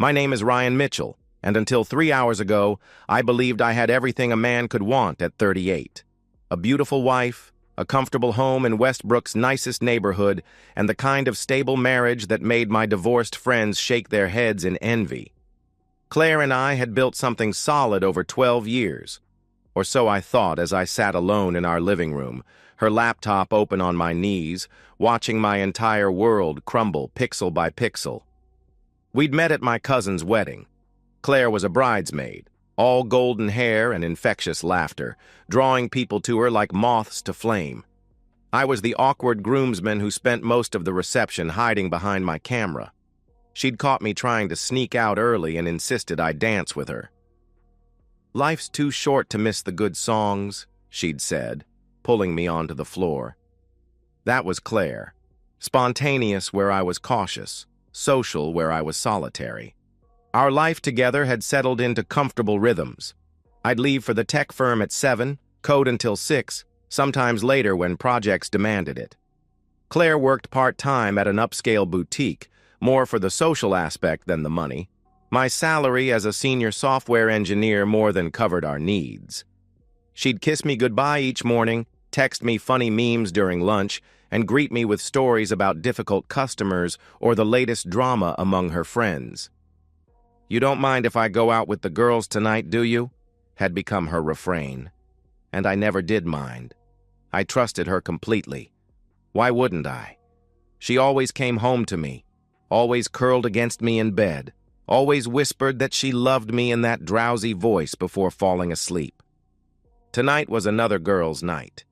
My name is Ryan Mitchell, and until 3 hours ago, I believed I had everything a man could want at 38. A beautiful wife, a comfortable home in Westbrook's nicest neighborhood, and the kind of stable marriage that made my divorced friends shake their heads in envy. Claire and I had built something solid over 12 years. Or so I thought as I sat alone in our living room, her laptop open on my knees, watching my entire world crumble pixel by pixel. We'd met at my cousin's wedding. Claire was a bridesmaid, all golden hair and infectious laughter, drawing people to her like moths to flame. I was the awkward groomsman who spent most of the reception hiding behind my camera. She'd caught me trying to sneak out early and insisted I dance with her. "Life's too short to miss the good songs," she'd said, pulling me onto the floor. That was Claire. Spontaneous where I was cautious, social where I was solitary. Our life together had settled into comfortable rhythms. I'd leave for the tech firm at 7, code until 6, sometimes later when projects demanded it. Claire worked part-time at an upscale boutique, more for the social aspect than the money. My salary as a senior software engineer more than covered our needs. She'd kiss me goodbye each morning, text me funny memes during lunch, and greet me with stories about difficult customers or the latest drama among her friends. "You don't mind if I go out with the girls tonight, do you?" had become her refrain. And I never did mind. I trusted her completely. Why wouldn't I? She always came home to me, always curled against me in bed, always whispered that she loved me in that drowsy voice before falling asleep. Tonight was another girl's night.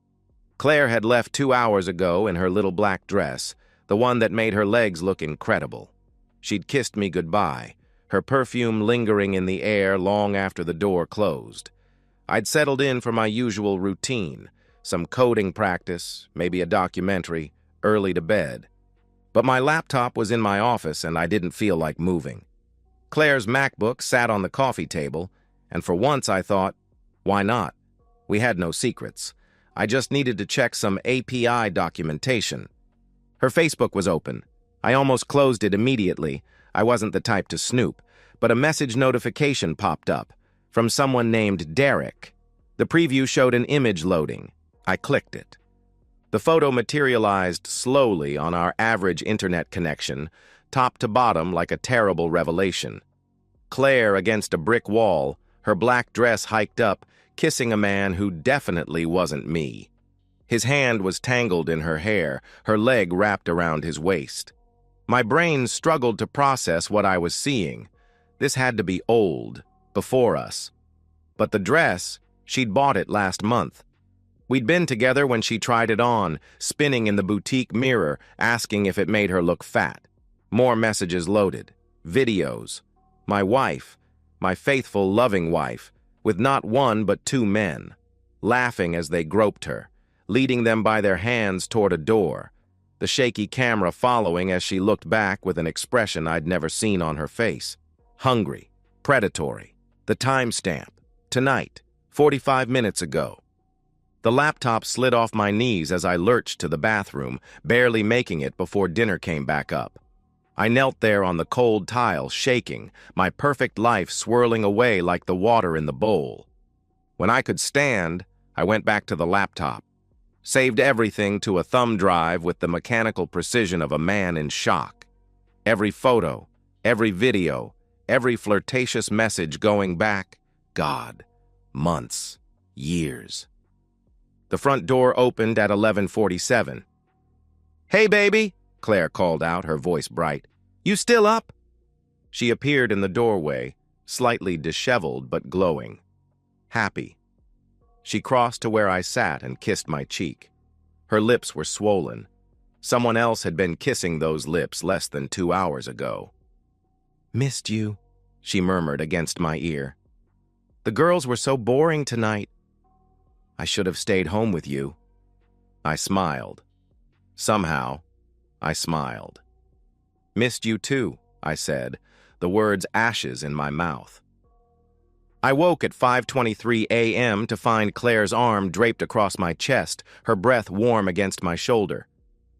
Claire had left 2 hours ago in her little black dress, the one that made her legs look incredible. She'd kissed me goodbye, her perfume lingering in the air long after the door closed. I'd settled in for my usual routine, some coding practice, maybe a documentary, early to bed. But my laptop was in my office and I didn't feel like moving. Claire's MacBook sat on the coffee table, and for once I thought, why not? We had no secrets. I just needed to check some API documentation. Her Facebook was open. I almost closed it immediately. I wasn't the type to snoop, but a message notification popped up from someone named Derek. The preview showed an image loading. I clicked it. The photo materialized slowly on our average internet connection, top to bottom like a terrible revelation. Claire against a brick wall, her black dress hiked up, kissing a man who definitely wasn't me. His hand was tangled in her hair, her leg wrapped around his waist. My brain struggled to process what I was seeing. This had to be old, before us. But the dress, she'd bought it last month. We'd been together when she tried it on, spinning in the boutique mirror, asking if it made her look fat. More messages loaded. Videos. My wife, my faithful, loving wife, with not one but 2 men, laughing as they groped her, leading them by their hands toward a door, the shaky camera following as she looked back with an expression I'd never seen on her face. Hungry, predatory. The timestamp. Tonight, 45 minutes ago. The laptop slid off my knees as I lurched to the bathroom, barely making it before dinner came back up. I knelt there on the cold tile, shaking, my perfect life swirling away like the water in the bowl. When I could stand, I went back to the laptop, saved everything to a thumb drive with the mechanical precision of a man in shock. Every photo, every video, every flirtatious message going back, God, months, years. The front door opened at 11:47. "Hey, baby," Claire called out, her voice bright. "You still up?" She appeared in the doorway, slightly disheveled but glowing. Happy. She crossed to where I sat and kissed my cheek. Her lips were swollen. Someone else had been kissing those lips less than 2 hours ago. "Missed you," she murmured against my ear. "The girls were so boring tonight. I should have stayed home with you." I smiled. Somehow, I smiled. "Missed you too," I said, the words ashes in my mouth. I woke at 5:23 a.m. to find Claire's arm draped across my chest, her breath warm against my shoulder.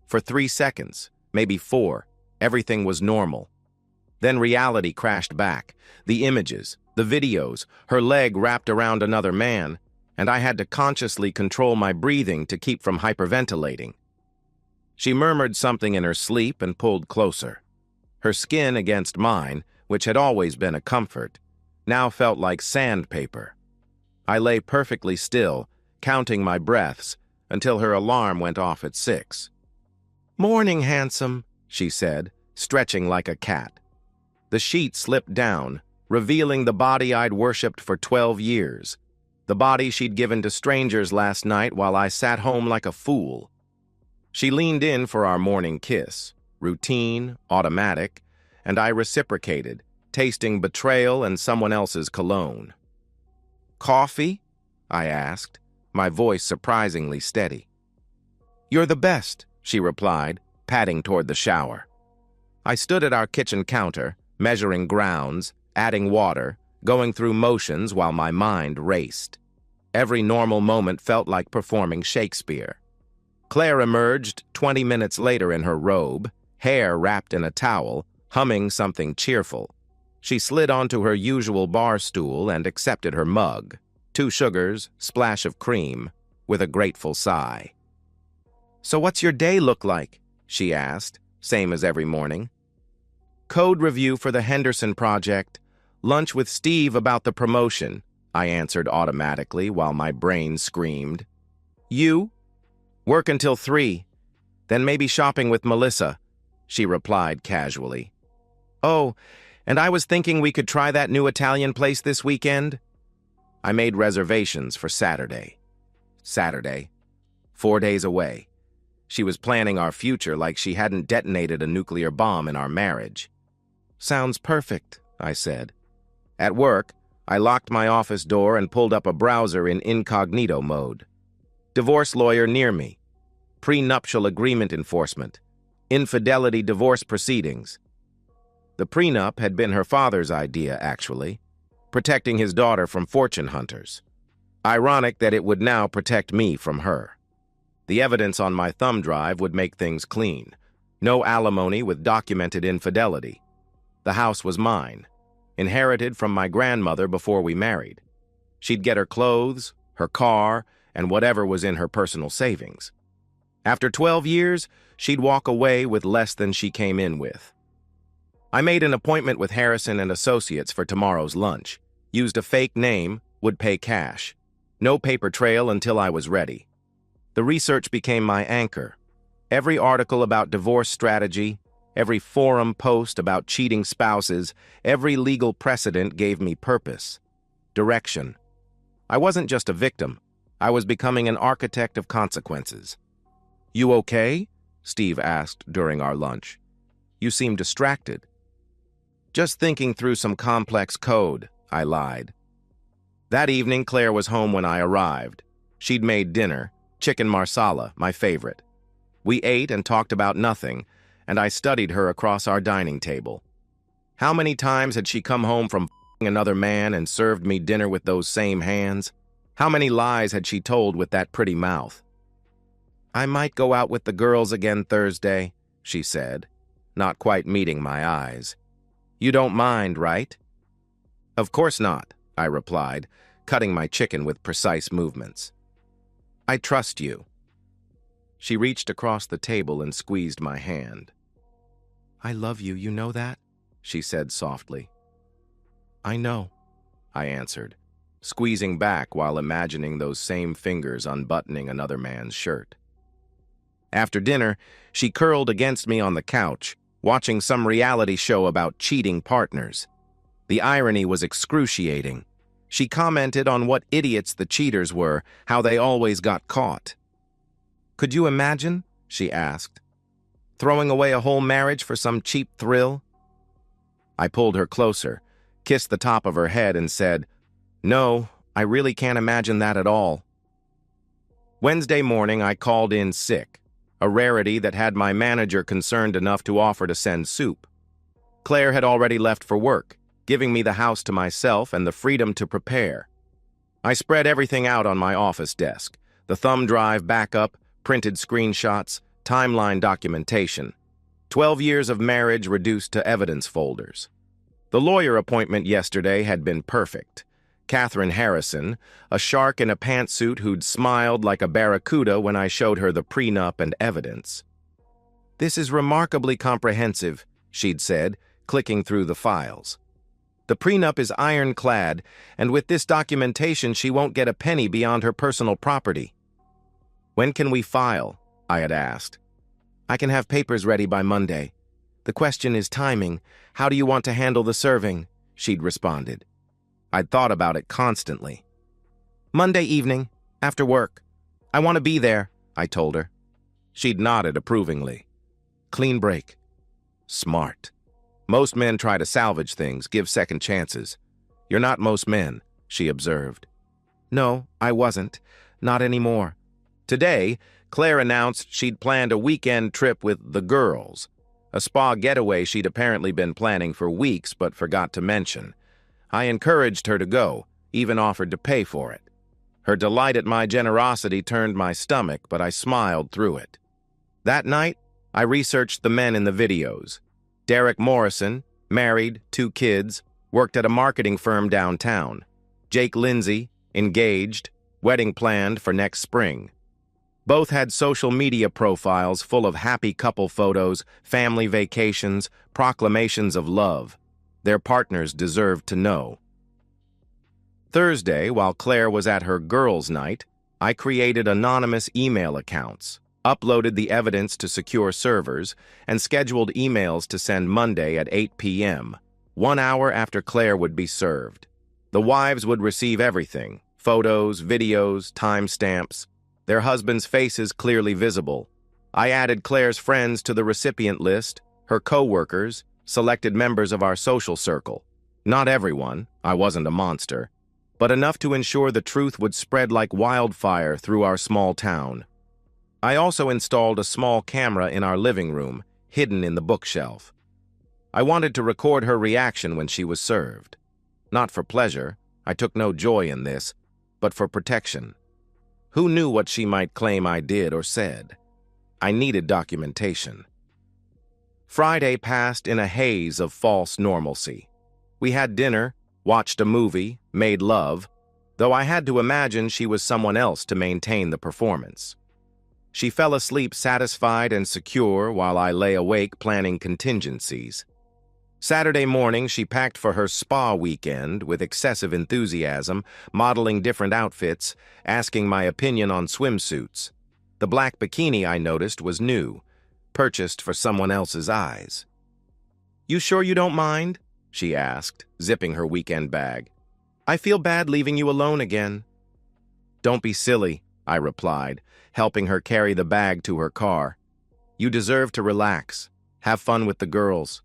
For 3 seconds, maybe 4, everything was normal. Then reality crashed back. The images, the videos, her leg wrapped around another man, and I had to consciously control my breathing to keep from hyperventilating. She murmured something in her sleep and pulled closer. Her skin against mine, which had always been a comfort, now felt like sandpaper. I lay perfectly still, counting my breaths, until her alarm went off at 6. "Morning, handsome," she said, stretching like a cat. The sheet slipped down, revealing the body I'd worshipped for 12 years, the body she'd given to strangers last night while I sat home like a fool. She leaned in for our morning kiss, routine, automatic, and I reciprocated, tasting betrayal and someone else's cologne. "Coffee?" I asked, my voice surprisingly steady. "You're the best," she replied, padding toward the shower. I stood at our kitchen counter, measuring grounds, adding water, going through motions while my mind raced. Every normal moment felt like performing Shakespeare. Claire emerged 20 minutes later in her robe, hair wrapped in a towel, humming something cheerful. She slid onto her usual bar stool and accepted her mug, 2 sugars, splash of cream, with a grateful sigh. "So what's your day look like?" she asked, same as every morning. "Code review for the Henderson project, lunch with Steve about the promotion," I answered automatically while my brain screamed. "You?" "Work until 3, then maybe shopping with Melissa," she replied casually. "Oh, and I was thinking we could try that new Italian place this weekend." I made reservations for Saturday. 4 days away. She was planning our future like she hadn't detonated a nuclear bomb in our marriage. "Sounds perfect," I said. At work, I locked my office door and pulled up a browser in incognito mode. Divorce lawyer near me. Prenuptial agreement enforcement. Infidelity divorce proceedings. The prenup had been her father's idea, actually, protecting his daughter from fortune hunters. Ironic that it would now protect me from her. The evidence on my thumb drive would make things clean. No alimony with documented infidelity. The house was mine, inherited from my grandmother before we married. She'd get her clothes, her car, and whatever was in her personal savings. After 12 years, she'd walk away with less than she came in with. I made an appointment with Harrison and Associates for tomorrow's lunch. Used a fake name, would pay cash. No paper trail until I was ready. The research became my anchor. Every article about divorce strategy, every forum post about cheating spouses, every legal precedent gave me purpose, direction. I wasn't just a victim. I was becoming an architect of consequences. "You okay?" Steve asked during our lunch. "You seem distracted." "Just thinking through some complex code," I lied. That evening, Claire was home when I arrived. She'd made dinner, chicken marsala, my favorite. We ate and talked about nothing, and I studied her across our dining table. How many times had she come home from another man and served me dinner with those same hands? How many lies had she told with that pretty mouth? "I might go out with the girls again Thursday," she said, not quite meeting my eyes. "You don't mind, right?" "Of course not," I replied, cutting my chicken with precise movements. "I trust you." She reached across the table and squeezed my hand. "I love you, you know that?" she said softly. "I know," I answered, squeezing back while imagining those same fingers unbuttoning another man's shirt. After dinner, she curled against me on the couch, watching some reality show about cheating partners. The irony was excruciating. She commented on what idiots the cheaters were, how they always got caught. "Could you imagine?" she asked. "Throwing away a whole marriage for some cheap thrill?" I pulled her closer, kissed the top of her head, and said, "No, I really can't imagine that at all." Wednesday morning, I called in sick, a rarity that had my manager concerned enough to offer to send soup. Claire had already left for work, giving me the house to myself and the freedom to prepare. I spread everything out on my office desk, the thumb drive backup, printed screenshots, timeline documentation. 12 years of marriage reduced to evidence folders. The lawyer appointment yesterday had been perfect. Catherine Harrison, a shark in a pantsuit who'd smiled like a barracuda when I showed her the prenup and evidence. "This is remarkably comprehensive," she'd said, clicking through the files. "The prenup is ironclad, and with this documentation she won't get a penny beyond her personal property." "When can we file?" I had asked. "I can have papers ready by Monday. The question is timing. How do you want to handle the serving?" she'd responded. I'd thought about it constantly. "Monday evening, after work. I want to be there," I told her. She'd nodded approvingly. "Clean break. Smart. Most men try to salvage things, give second chances. You're not most men," she observed. "No, I wasn't. Not anymore." Today, Claire announced she'd planned a weekend trip with the girls, a spa getaway she'd apparently been planning for weeks but forgot to mention. I encouraged her to go, even offered to pay for it. Her delight at my generosity turned my stomach, but I smiled through it. That night, I researched the men in the videos. Derek Morrison, married, 2 kids, worked at a marketing firm downtown. Jake Lindsay, engaged, wedding planned for next spring. Both had social media profiles full of happy couple photos, family vacations, proclamations of love. Their partners deserved to know. Thursday, while Claire was at her girls' night, I created anonymous email accounts, uploaded the evidence to secure servers, and scheduled emails to send Monday at 8 p.m., 1 hour after Claire would be served. The wives would receive everything: photos, videos, timestamps, their husbands' faces clearly visible. I added Claire's friends to the recipient list, her co-workers, selected members of our social circle. Not everyone, I wasn't a monster, but enough to ensure the truth would spread like wildfire through our small town. I also installed a small camera in our living room, hidden in the bookshelf. I wanted to record her reaction when she was served. Not for pleasure, I took no joy in this, but for protection. Who knew what she might claim I did or said? I needed documentation. Friday passed in a haze of false normalcy. We had dinner, watched a movie, made love, though I had to imagine she was someone else to maintain the performance. She fell asleep satisfied and secure while I lay awake planning contingencies. Saturday morning, she packed for her spa weekend with excessive enthusiasm, modeling different outfits, asking my opinion on swimsuits. The black bikini I noticed was new, purchased for someone else's eyes. "You sure you don't mind?" she asked, zipping her weekend bag. "I feel bad leaving you alone again." "Don't be silly," I replied, helping her carry the bag to her car. "You deserve to relax. Have fun with the girls."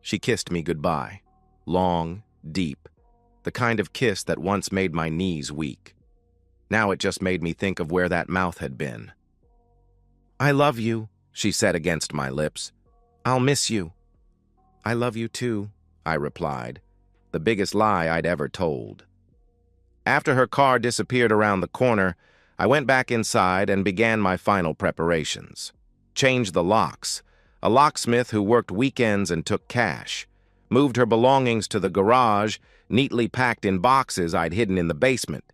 She kissed me goodbye. Long, deep, the kind of kiss that once made my knees weak. Now it just made me think of where that mouth had been. "I love you," she said against my lips. "I'll miss you." "I love you too," I replied, the biggest lie I'd ever told. After her car disappeared around the corner, I went back inside and began my final preparations. Changed the locks. A locksmith who worked weekends and took cash. Moved her belongings to the garage, neatly packed in boxes I'd hidden in the basement.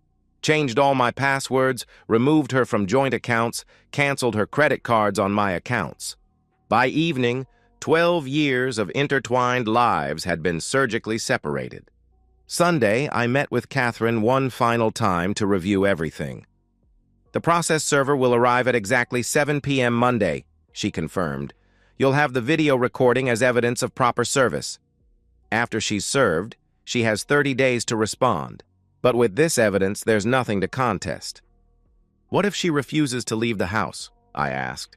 Changed all my passwords, removed her from joint accounts, canceled her credit cards on my accounts. By evening, 12 years of intertwined lives had been surgically separated. Sunday, I met with Catherine one final time to review everything. "The process server will arrive at exactly 7 p.m. Monday," she confirmed. "You'll have the video recording as evidence of proper service. After she's served, she has 30 days to respond. But with this evidence, there's nothing to contest." "What if she refuses to leave the house?" I asked.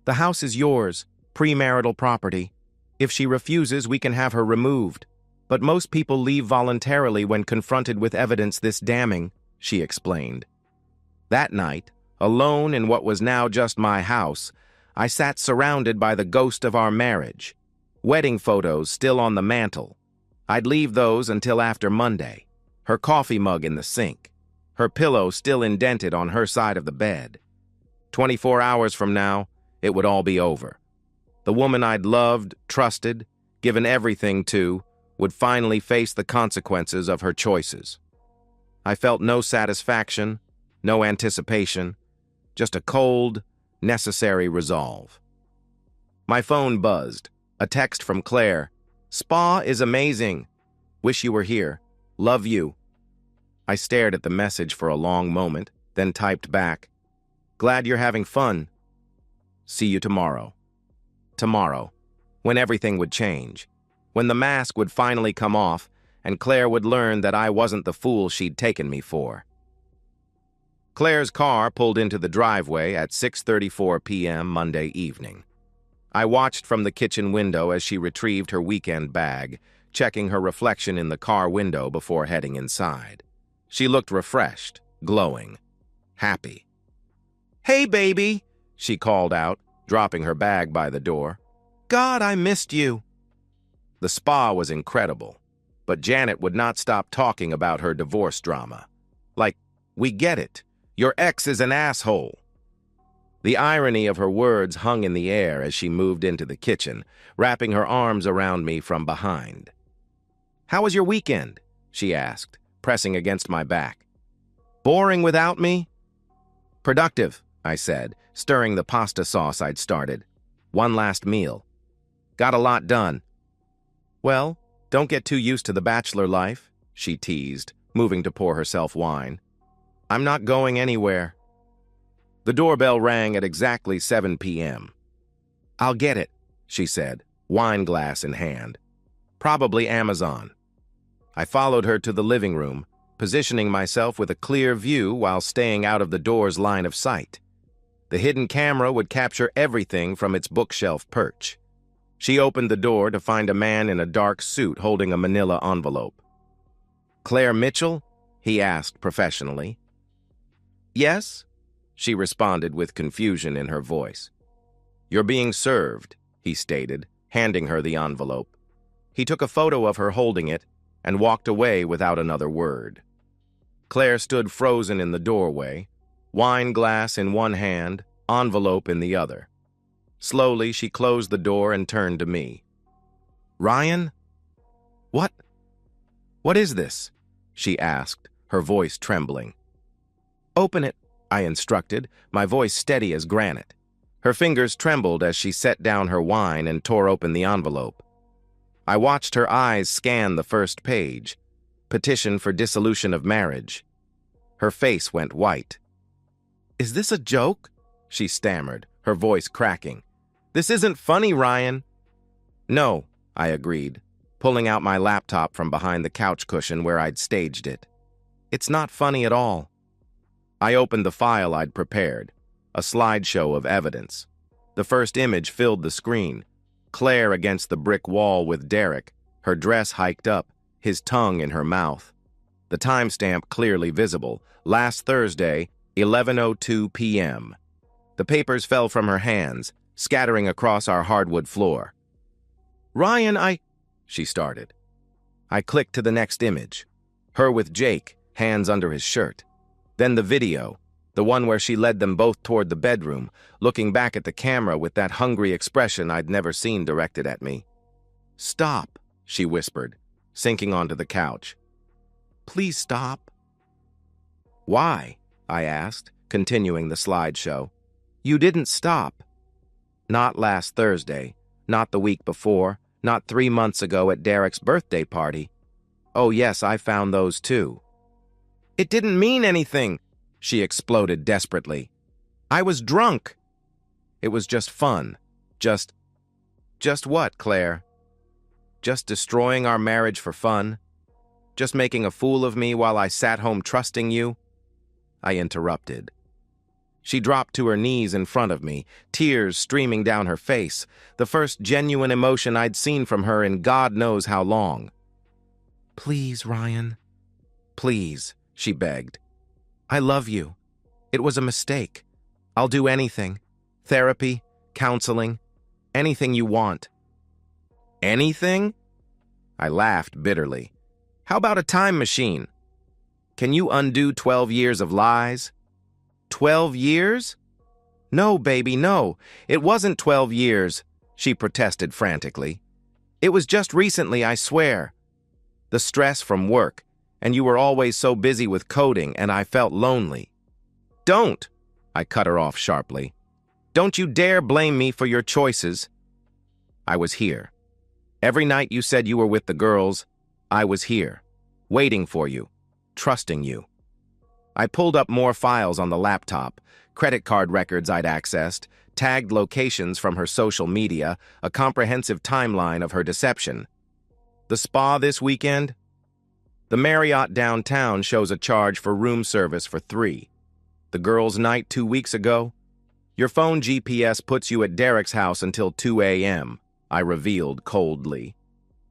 "The house is yours, premarital property. If she refuses, we can have her removed. But most people leave voluntarily when confronted with evidence this damning," she explained. That night, alone in what was now just my house, I sat surrounded by the ghost of our marriage. Wedding photos still on the mantle. I'd leave those until after Monday. Her coffee mug in the sink. Her pillow still indented on her side of the bed. 24 hours from now, it would all be over. The woman I'd loved, trusted, given everything to, would finally face the consequences of her choices. I felt no satisfaction, no anticipation, just a cold, necessary resolve. My phone buzzed. A text from Claire. "Spa is amazing. Wish you were here. Love you." I stared at the message for a long moment, then typed back, "Glad you're having fun. See you tomorrow." Tomorrow, when everything would change, when the mask would finally come off and Claire would learn that I wasn't the fool she'd taken me for. Claire's car pulled into the driveway at 6:34 p.m. Monday evening. I watched from the kitchen window as she retrieved her weekend bag, checking her reflection in the car window before heading inside. She looked refreshed, glowing, happy. "Hey, baby," she called out, dropping her bag by the door. "God, I missed you." The spa was incredible, but Janet would not stop talking about her divorce drama. Like, "We get it. Your ex is an asshole." The irony of her words hung in the air as she moved into the kitchen, wrapping her arms around me from behind. "How was your weekend?" she asked, pressing against my back. "Boring without me?" "Productive," I said, stirring the pasta sauce I'd started. "One last meal. Got a lot done." "Well, don't get too used to the bachelor life," she teased, moving to pour herself wine. "I'm not going anywhere." The doorbell rang at exactly 7 p.m. "I'll get it," she said, wine glass in hand. "Probably Amazon." I followed her to the living room, positioning myself with a clear view while staying out of the door's line of sight. The hidden camera would capture everything from its bookshelf perch. She opened the door to find a man in a dark suit holding a manila envelope. "Claire Mitchell?" he asked professionally. "Yes?" she responded with confusion in her voice. "You're being served," he stated, handing her the envelope. He took a photo of her holding it and walked away without another word. Claire stood frozen in the doorway, wine glass in one hand, envelope in the other. Slowly, she closed the door and turned to me. "Ryan? What is this?" she asked, her voice trembling. "Open it," I instructed, my voice steady as granite. Her fingers trembled as she set down her wine and tore open the envelope. I watched her eyes scan the first page, petition for dissolution of marriage. Her face went white. "Is this a joke?" she stammered, her voice cracking. "This isn't funny, Ryan." "No," I agreed, pulling out my laptop from behind the couch cushion where I'd staged it. "It's not funny at all." I opened the file I'd prepared, a slideshow of evidence. The first image filled the screen, Claire against the brick wall with Derek, her dress hiked up, his tongue in her mouth. The timestamp clearly visible, last Thursday, 11:02 p.m. The papers fell from her hands, scattering across our hardwood floor. "Ryan, she started. I clicked to the next image, her with Jake, hands under his shirt. Then the video, the one where she led them both toward the bedroom, looking back at the camera with that hungry expression I'd never seen directed at me. "Stop," she whispered, sinking onto the couch. "Please stop." "Why?" I asked, continuing the slideshow. "You didn't stop." "Not last Thursday, not the week before, not 3 months ago at Derek's birthday party. Oh yes, I found those too." "It didn't mean anything," she exploded desperately. "I was drunk." "It was just fun. Just what, Claire? Just destroying our marriage for fun? Just making a fool of me while I sat home trusting you?" I interrupted. She dropped to her knees in front of me, tears streaming down her face, the first genuine emotion I'd seen from her in God knows how long. "Please, Ryan. Please," she begged. "I love you. It was a mistake. I'll do anything. Therapy, counseling, anything you want." "Anything?" I laughed bitterly. "How about a time machine? Can you undo 12 years of lies?" 12 years? "No, baby, no. It wasn't 12 years. she protested frantically. "It was just recently, I swear." "The stress from work, and you were always so busy with coding, and I felt lonely." "Don't!" I cut her off sharply. "Don't you dare blame me for your choices." "I was here. Every night you said you were with the girls, I was here, waiting for you, trusting you." I pulled up more files on the laptop, credit card records I'd accessed, tagged locations from her social media, a comprehensive timeline of her deception. "The spa this weekend?" "The Marriott downtown shows a charge for room service for 3. The girls' night 2 weeks ago?" "Your phone GPS puts you at Derek's house until 2 a.m., I revealed coldly.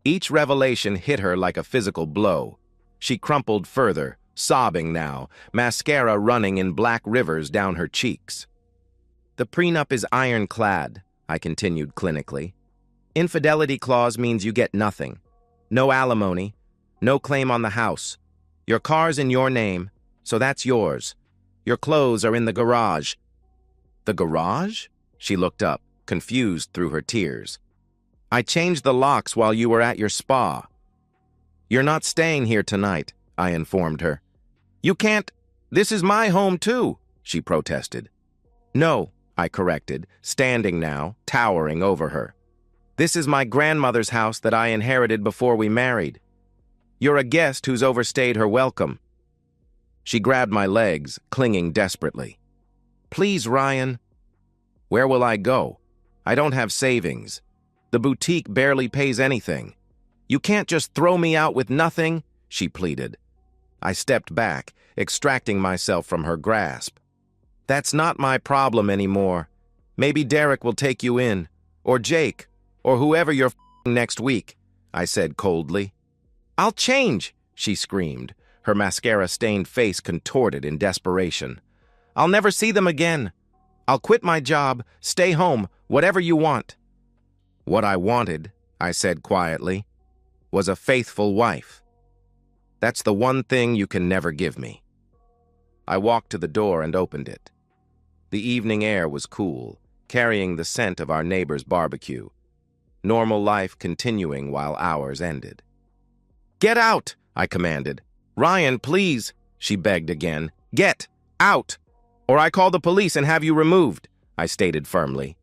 Each revelation hit her like a physical blow. She crumpled further, sobbing now, mascara running in black rivers down her cheeks. "The prenup is ironclad," I continued clinically. "Infidelity clause means you get nothing. No alimony, no claim on the house. Your car's in your name, so that's yours. Your clothes are in the garage." "The garage?" She looked up, confused through her tears. "I changed the locks while you were at your spa." "You're not staying here tonight," I informed her. "You can't. This is my home too," she protested. "No," I corrected, standing now, towering over her. "This is my grandmother's house that I inherited before we married. You're a guest who's overstayed her welcome." She grabbed my legs, clinging desperately. "Please, Ryan." "Where will I go? I don't have savings. The boutique barely pays anything. You can't just throw me out with nothing," she pleaded. I stepped back, extracting myself from her grasp. "That's not my problem anymore. Maybe Derek will take you in, or Jake, or whoever you're f***ing next week," I said coldly. "I'll change," she screamed, her mascara-stained face contorted in desperation. "I'll never see them again. I'll quit my job, stay home, whatever you want." "What I wanted," I said quietly, "was a faithful wife. That's the one thing you can never give me." I walked to the door and opened it. The evening air was cool, carrying the scent of our neighbor's barbecue. Normal life continuing while ours ended. "Get out!" I commanded. "Ryan, please," she begged again. "Get out! Or I call the police and have you removed," I stated firmly.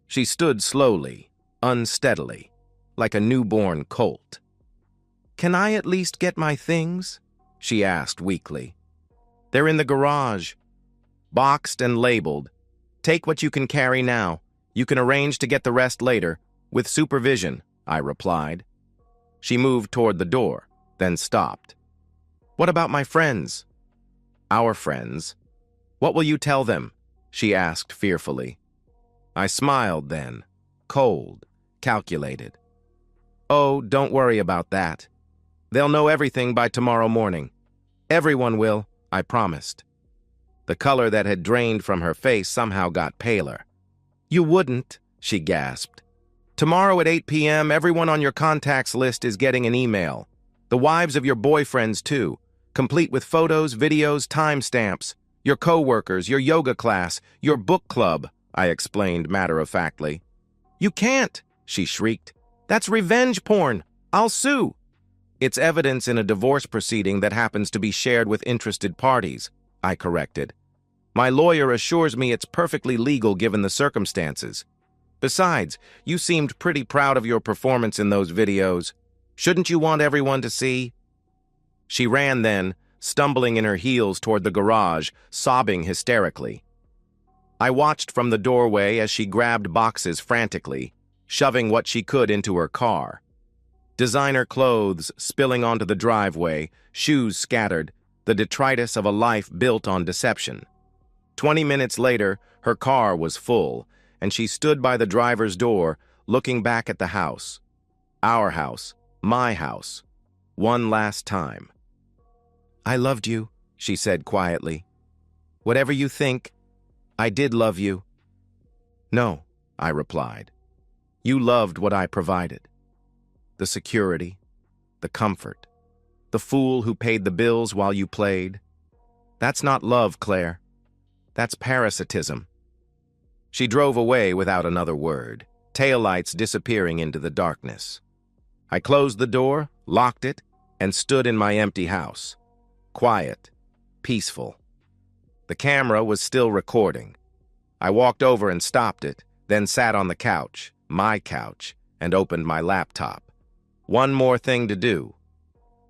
She stood slowly, unsteadily, like a newborn colt. "Can I at least get my things?" she asked weakly. "They're in the garage, boxed and labeled. Take what you can carry now. You can arrange to get the rest later, with supervision," I replied. She moved toward the door, then stopped. "What about my friends?" "Our friends. What will you tell them?" she asked fearfully. I smiled then, cold, calculated. "Oh, don't worry about that. They'll know everything by tomorrow morning. Everyone will," I promised. The color that had drained from her face somehow got paler. "You wouldn't," she gasped. "Tomorrow at 8 p.m., everyone on your contacts list is getting an email. The wives of your boyfriends, too, complete with photos, videos, timestamps. Your coworkers, your yoga class, your book club," I explained matter-of-factly. "You can't," she shrieked. "That's revenge porn. I'll sue." "It's evidence in a divorce proceeding that happens to be shared with interested parties," I corrected. "My lawyer assures me it's perfectly legal given the circumstances. Besides, you seemed pretty proud of your performance in those videos. Shouldn't you want everyone to see?" She ran then, stumbling in her heels toward the garage, sobbing hysterically. I watched from the doorway as she grabbed boxes frantically, shoving what she could into her car. Designer clothes spilling onto the driveway, shoes scattered, the detritus of a life built on deception. 20 minutes later, her car was full, and she stood by the driver's door, looking back at the house. Our house, my house, one last time. "I loved you," she said quietly. "Whatever you think, I did love you." "No," I replied. "You loved what I provided. The security, the comfort, the fool who paid the bills while you played. That's not love, Claire. That's parasitism." She drove away without another word, taillights disappearing into the darkness. I closed the door, locked it, and stood in my empty house. Quiet, peaceful. The camera was still recording. I walked over and stopped it, then sat on the couch, my couch, and opened my laptop. One more thing to do.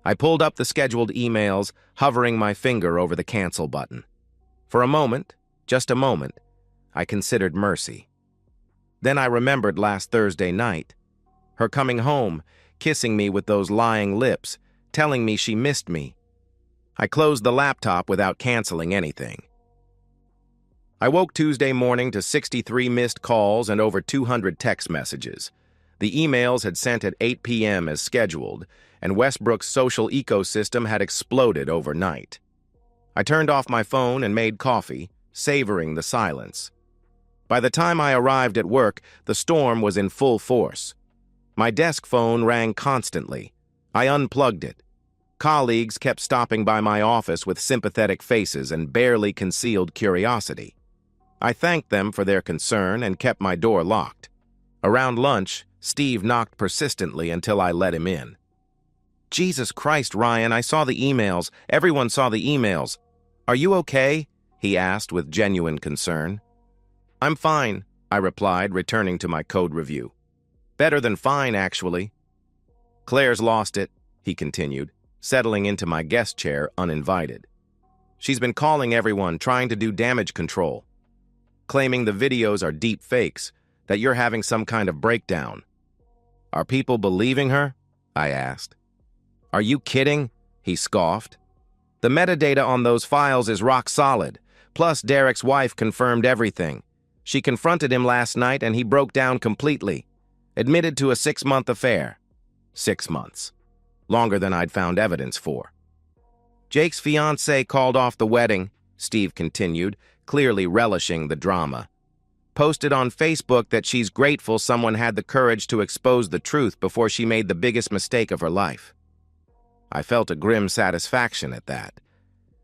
I pulled up the scheduled emails, hovering my finger over the cancel button. For a moment, just a moment, I considered Mercy. Then I remembered last Thursday night. Her coming home, kissing me with those lying lips, telling me she missed me. I closed the laptop without canceling anything. I woke Tuesday morning to 63 missed calls and over 200 text messages. The emails had sent at 8 p.m. as scheduled, and Westbrook's social ecosystem had exploded overnight. I turned off my phone and made coffee, savoring the silence. By the time I arrived at work, the storm was in full force. My desk phone rang constantly. I unplugged it. Colleagues kept stopping by my office with sympathetic faces and barely concealed curiosity. I thanked them for their concern and kept my door locked. Around lunch, Steve knocked persistently until I let him in. "Jesus Christ, Ryan, I saw the emails. Everyone saw the emails. Are you okay?" he asked with genuine concern. "I'm fine," I replied, returning to my code review. "Better than fine, actually." "Claire's lost it," he continued, settling into my guest chair uninvited. "She's been calling everyone, trying to do damage control, claiming the videos are deep fakes, that you're having some kind of breakdown." "Are people believing her?" I asked. "Are you kidding?" he scoffed. "The metadata on those files is rock solid. Plus, Derek's wife confirmed everything. She confronted him last night and he broke down completely. Admitted to a 6-month affair. 6 months. Longer than I'd found evidence for. Jake's fiancée called off the wedding," Steve continued, clearly relishing the drama. "Posted on Facebook that she's grateful someone had the courage to expose the truth before she made the biggest mistake of her life." I felt a grim satisfaction at that.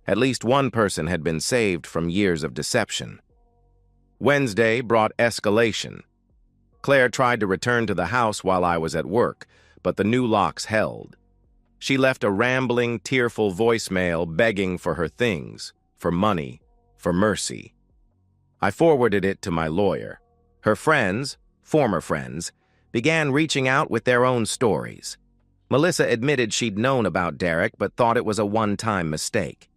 At least one person had been saved from years of deception. Wednesday brought escalation. Claire tried to return to the house while I was at work, but the new locks held. She left a rambling, tearful voicemail begging for her things, for money, for mercy. I forwarded it to my lawyer. Her friends, former friends, began reaching out with their own stories. Melissa admitted she'd known about Derek but thought it was a one-time mistake.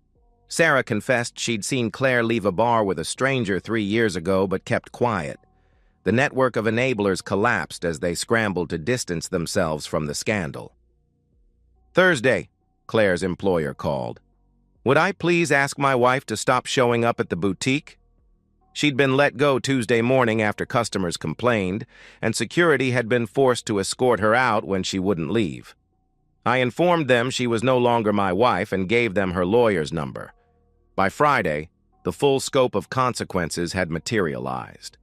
Sarah confessed she'd seen Claire leave a bar with a stranger 3 years ago but kept quiet. The network of enablers collapsed as they scrambled to distance themselves from the scandal. Thursday, Claire's employer called. "Would I please ask my wife to stop showing up at the boutique?" She'd been let go Tuesday morning after customers complained, and security had been forced to escort her out when she wouldn't leave. I informed them she was no longer my wife and gave them her lawyer's number. By Friday, the full scope of consequences had materialized.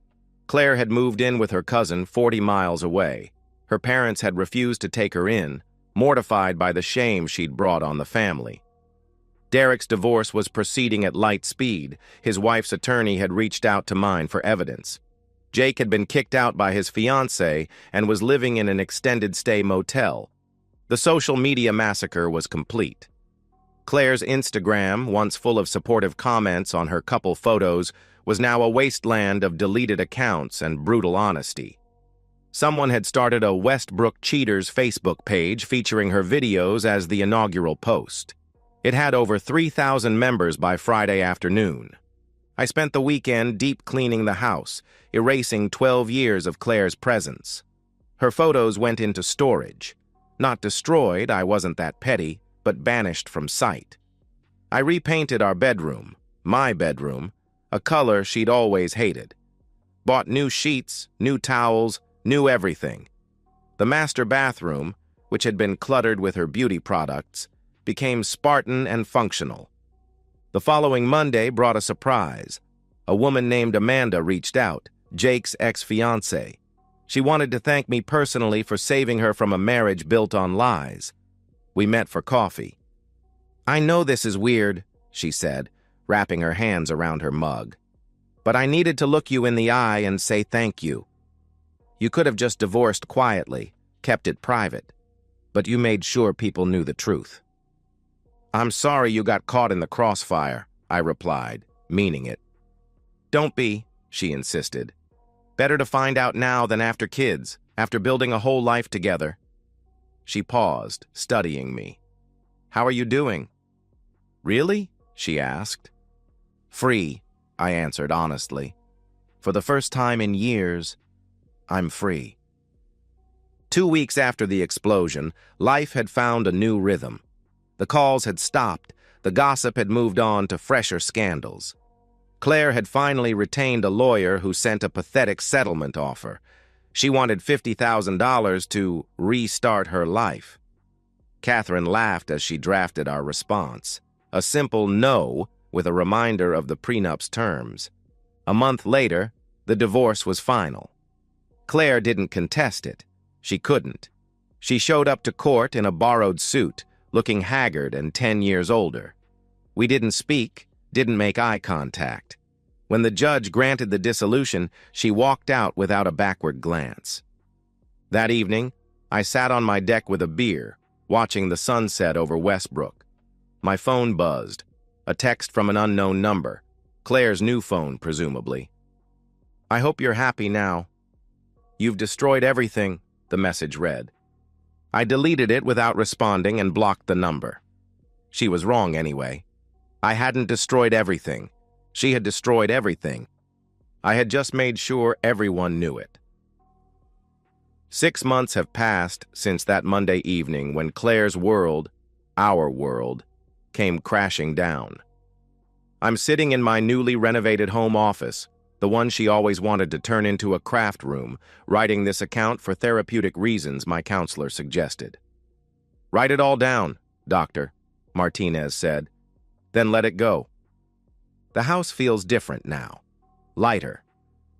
Claire had moved in with her cousin 40 miles away. Her parents had refused to take her in, mortified by the shame she'd brought on the family. Derek's divorce was proceeding at light speed. His wife's attorney had reached out to mine for evidence. Jake had been kicked out by his fiancée and was living in an extended-stay motel. The social media massacre was complete. Claire's Instagram, once full of supportive comments on her couple photos, was now a wasteland of deleted accounts and brutal honesty. Someone had started a Westbrook Cheaters Facebook page featuring her videos as the inaugural post. It had over 3,000 members by Friday afternoon. I spent the weekend deep cleaning the house, erasing 12 years of Claire's presence. Her photos went into storage. Not destroyed, I wasn't that petty, but banished from sight. I repainted our bedroom, my bedroom, a color she'd always hated. Bought new sheets, new towels, new everything. The master bathroom, which had been cluttered with her beauty products, became Spartan and functional. The following Monday brought a surprise. A woman named Amanda reached out, Jake's ex-fiancée. She wanted to thank me personally for saving her from a marriage built on lies. We met for coffee. "I know this is weird," she said, wrapping her hands around her mug. "But I needed to look you in the eye and say thank you." You could have just divorced quietly, kept it private, but you made sure people knew the truth. I'm sorry you got caught in the crossfire, I replied, meaning it. Don't be, she insisted. Better to find out now than after kids, after building a whole life together. She paused, studying me. How are you doing? Really? She asked. Free, I answered honestly. For the first time in years, I'm free. 2 weeks after the explosion, life had found a new rhythm. The calls had stopped, the gossip had moved on to fresher scandals. Claire had finally retained a lawyer who sent a pathetic settlement offer. She wanted $50,000 to restart her life. Catherine laughed as she drafted our response, a simple no with a reminder of the prenup's terms. A month later, the divorce was final. Claire didn't contest it. She couldn't. She showed up to court in a borrowed suit, looking haggard and 10 years older. We didn't speak, didn't make eye contact. When the judge granted the dissolution, she walked out without a backward glance. That evening, I sat on my deck with a beer, watching the sunset over Westbrook. My phone buzzed, a text from an unknown number, Claire's new phone, presumably. I hope you're happy now. You've destroyed everything, the message read. I deleted it without responding and blocked the number. She was wrong anyway. I hadn't destroyed everything. She had destroyed everything. I had just made sure everyone knew it. 6 months have passed since that Monday evening when Claire's world, our world, came crashing down. I'm sitting in my newly renovated home office, the one she always wanted to turn into a craft room, writing this account for therapeutic reasons my counselor suggested. Write it all down, doctor, Martinez said. Then let it go. The house feels different now, lighter.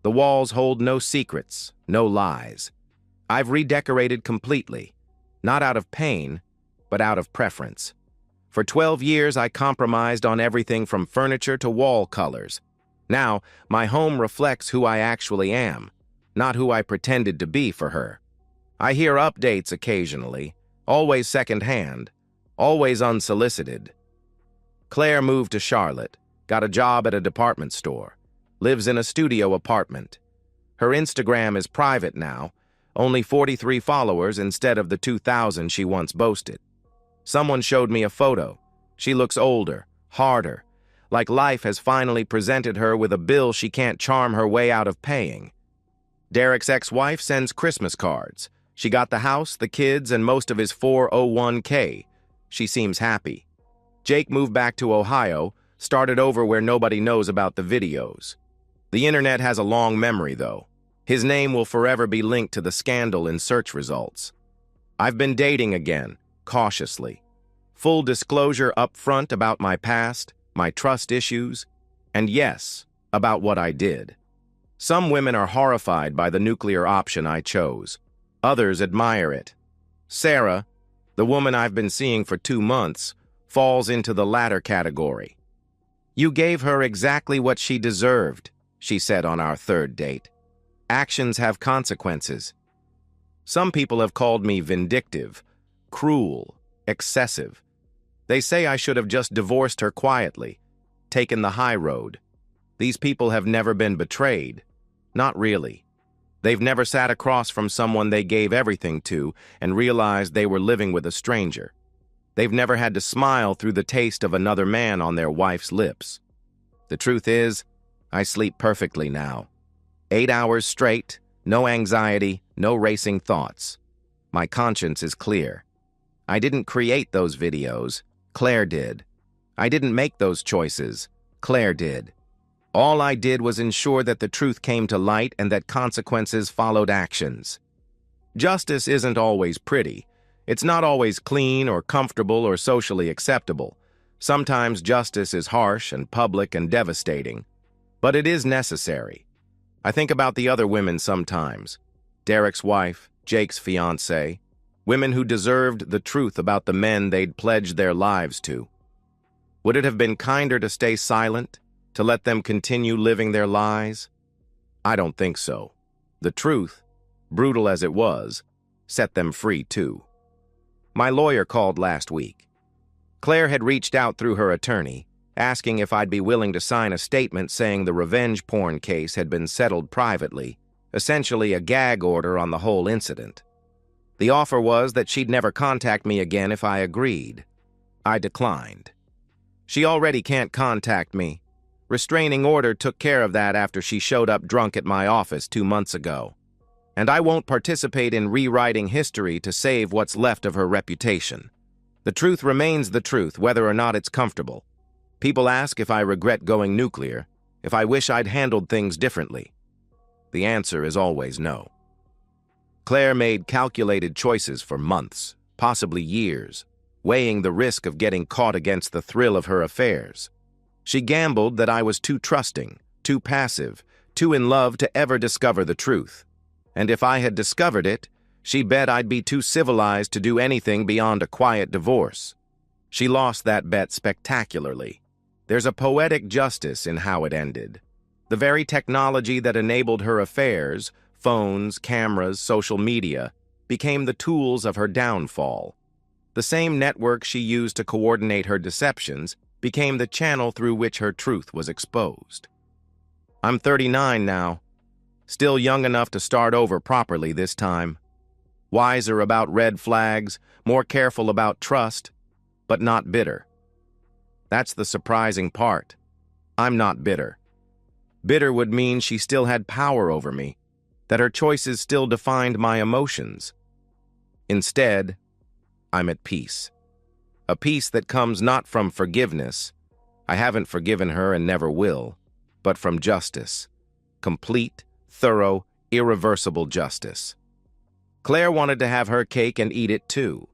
The walls hold no secrets, no lies. I've redecorated completely, not out of pain, but out of preference. For 12 years, I compromised on everything from furniture to wall colors. Now, my home reflects who I actually am, not who I pretended to be for her. I hear updates occasionally, always secondhand, always unsolicited. Claire moved to Charlotte, got a job at a department store, lives in a studio apartment. Her Instagram is private now, only 43 followers instead of the 2,000 she once boasted. Someone showed me a photo. She looks older, harder, like life has finally presented her with a bill she can't charm her way out of paying. Derek's ex-wife sends Christmas cards. She got the house, the kids, and most of his 401k. She seems happy. Jake moved back to Ohio, started over where nobody knows about the videos. The internet has a long memory, though. His name will forever be linked to the scandal in search results. I've been dating again, cautiously. Full disclosure up front about my past, my trust issues, and yes, about what I did. Some women are horrified by the nuclear option I chose. Others admire it. Sarah, the woman I've been seeing for 2 months, falls into the latter category. You gave her exactly what she deserved, she said on our 3rd date. Actions have consequences. Some people have called me vindictive, cruel, excessive. They say I should have just divorced her quietly, taken the high road. These people have never been betrayed. Not really. They've never sat across from someone they gave everything to and realized they were living with a stranger. They've never had to smile through the taste of another man on their wife's lips. The truth is, I sleep perfectly now. 8 hours straight, no anxiety, no racing thoughts. My conscience is clear. I didn't create those videos. Claire did. I didn't make those choices. Claire did. All I did was ensure that the truth came to light and that consequences followed actions. Justice isn't always pretty. It's not always clean or comfortable or socially acceptable. Sometimes justice is harsh and public and devastating. But it is necessary. I think about the other women sometimes. Derek's wife, Jake's fiancée, women who deserved the truth about the men they'd pledged their lives to. Would it have been kinder to stay silent, to let them continue living their lies? I don't think so. The truth, brutal as it was, set them free too. My lawyer called last week. Claire had reached out through her attorney, asking if I'd be willing to sign a statement saying the revenge porn case had been settled privately, essentially a gag order on the whole incident. The offer was that she'd never contact me again if I agreed. I declined. She already can't contact me. Restraining order took care of that after she showed up drunk at my office 2 months ago. And I won't participate in rewriting history to save what's left of her reputation. The truth remains the truth, whether or not it's comfortable. People ask if I regret going nuclear, if I wish I'd handled things differently. The answer is always no. Claire made calculated choices for months, possibly years, weighing the risk of getting caught against the thrill of her affairs. She gambled that I was too trusting, too passive, too in love to ever discover the truth. And if I had discovered it, she bet I'd be too civilized to do anything beyond a quiet divorce. She lost that bet spectacularly. There's a poetic justice in how it ended. The very technology that enabled her affairs, phones, cameras, social media, became the tools of her downfall. The same network she used to coordinate her deceptions became the channel through which her truth was exposed. I'm 39 now, still young enough to start over properly this time. Wiser about red flags, more careful about trust, but not bitter. That's the surprising part. I'm not bitter. Bitter would mean she still had power over me, that her choices still defined my emotions. Instead, I'm at peace. A peace that comes not from forgiveness. I haven't forgiven her and never will, but from justice. Complete, thorough, irreversible justice. Claire wanted to have her cake and eat it too.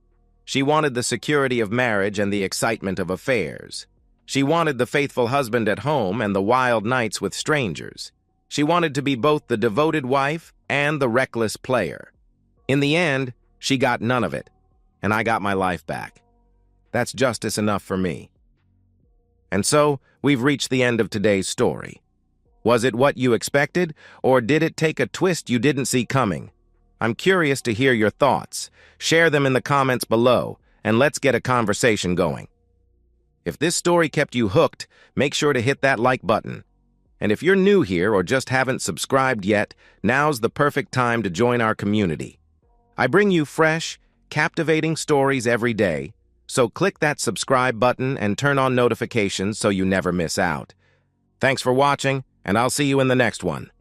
She wanted the security of marriage and the excitement of affairs. She wanted the faithful husband at home and the wild nights with strangers. She wanted to be both the devoted wife and the reckless player. In the end, she got none of it, and I got my life back. That's justice enough for me. And so, we've reached the end of today's story. Was it what you expected, or did it take a twist you didn't see coming? I'm curious to hear your thoughts. Share them in the comments below, and let's get a conversation going. If this story kept you hooked, make sure to hit that like button. And if you're new here or just haven't subscribed yet, now's the perfect time to join our community. I bring you fresh, captivating stories every day, so click that subscribe button and turn on notifications so you never miss out. Thanks for watching, and I'll see you in the next one.